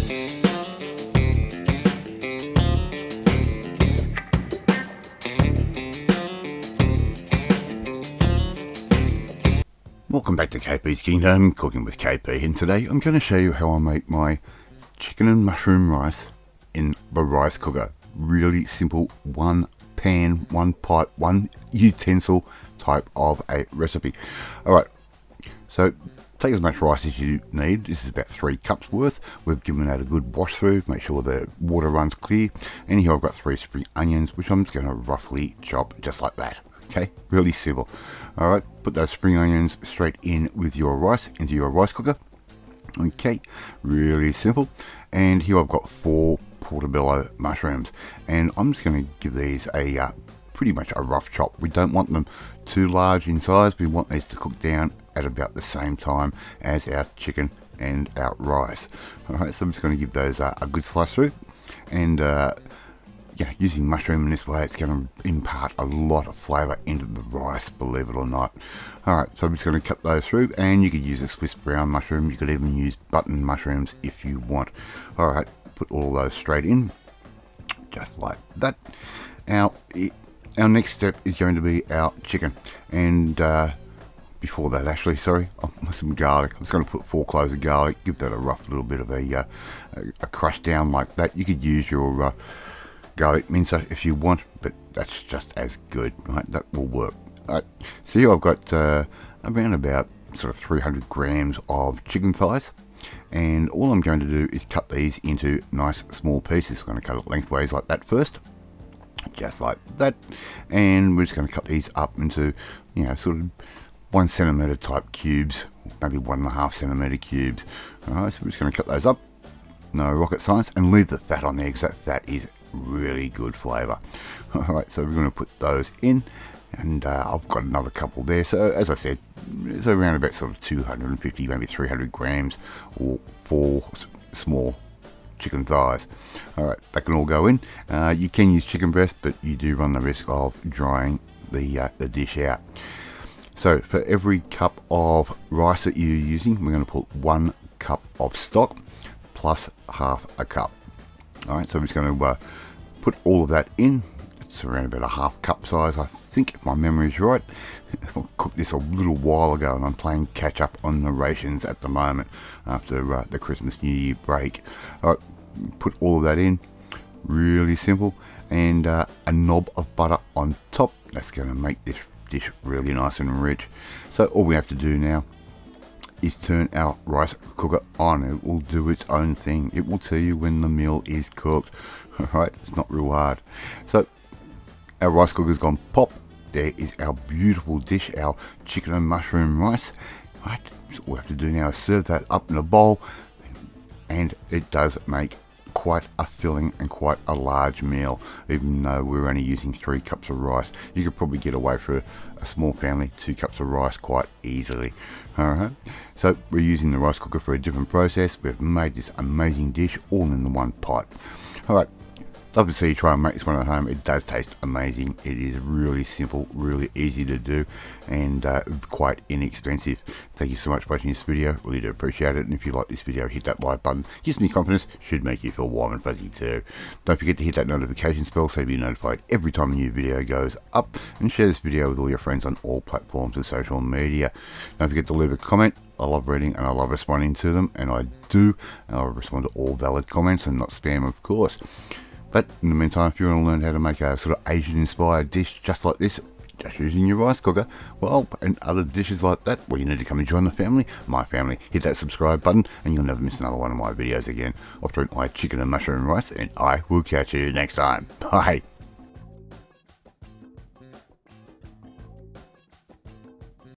Welcome back to KP's Kingdom, cooking with KP, and today I'm going to show you how I make my chicken and mushroom rice in the rice cooker. Really simple, one pan, one pot, one utensil type of a recipe. Alright, so take as much rice as you need. This is about 3 cups worth. We've given that a good wash through, make sure the water runs clear, and here I've got 3 spring onions, which I'm just going to roughly chop just like that. Okay, really simple. Alright, put those spring onions straight in with your rice into your rice cooker. Okay, really simple. And here I've got 4 portobello mushrooms, and I'm just going to give these a pretty much a rough chop. We don't want them too large in size. We want these to cook down at about the same time as our chicken and our rice. Alright, so I'm just going to give those a good slice through, and yeah, using mushroom in this way, it's going to impart a lot of flavour into the rice, believe it or not. Alright, so I'm just going to cut those through, and you could use a Swiss brown mushroom. You could even use button mushrooms if you want. Alright, put all of those straight in, just like that. Our next step is going to be our chicken, and before that, actually, sorry, some garlic. I'm just going to put 4 cloves of garlic, give that a rough little bit of a crush down like that. You could use your garlic mincer if you want, but that's just as good, right? That will work. Alright, so here I've got around about sort of 300 grams of chicken thighs, and all I'm going to do is cut these into nice small pieces. I'm going to cut it lengthways like that first, just like that, and we're just going to cut these up into, you know, sort of 1 centimeter type cubes, maybe 1.5 centimeter cubes. Alright, so we're just going to cut those up, no rocket science, and leave the fat on there because that fat is really good flavour. Alright, so we're going to put those in, and I've got another couple there. So as I said, it's around about sort of 250, maybe 300 grams, or 4 small chicken thighs. Alright, that can all go in. You can use chicken breast, but you do run the risk of drying the dish out. So for every cup of rice that you're using, we're going to put 1 cup of stock plus half a cup. Alright, so I'm just going to put all of that in. It's around about a half cup size, I think, if my memory is right. I cooked this a little while ago, and I'm playing catch up on the rations at the moment after the Christmas New Year break. Alright, put all of that in, really simple, and a knob of butter on top. That's going to make this dish really nice and rich. So all we have to do now is turn our rice cooker on. It will do its own thing. It will tell you when the meal is cooked. Alright, it's not real hard. So our rice cooker's gone pop. There is our beautiful dish, our chicken and mushroom rice. Right, so all we have to do now is serve that up in a bowl, and it does make quite a filling and quite a large meal. Even though we're only using 3 cups of rice, you could probably get away for a small family 2 cups of rice quite easily. Alright, so we're using the rice cooker for a different process. We've made this amazing dish all in the one pot. Alright, love to see you try and make this one at home. It does taste amazing. It is really simple, really easy to do, and quite inexpensive. Thank you so much for watching this video. Really do appreciate it. And if you like this video, hit that like button. Gives me confidence. Should make you feel warm and fuzzy too. Don't forget to hit that notification bell so you'll be notified every time a new video goes up. And share this video with all your friends on all platforms of social media. Don't forget to leave a comment. I love reading and I love responding to them, and I do. And I'll respond to all valid comments and not spam, of course. But in the meantime, if you want to learn how to make a sort of Asian inspired dish just like this, just using your rice cooker, well, and other dishes like that, well, you need to come and join the family, my family. Hit that subscribe button and you'll never miss another one of my videos again. I've tried my chicken and mushroom rice, and I will catch you next time. Bye.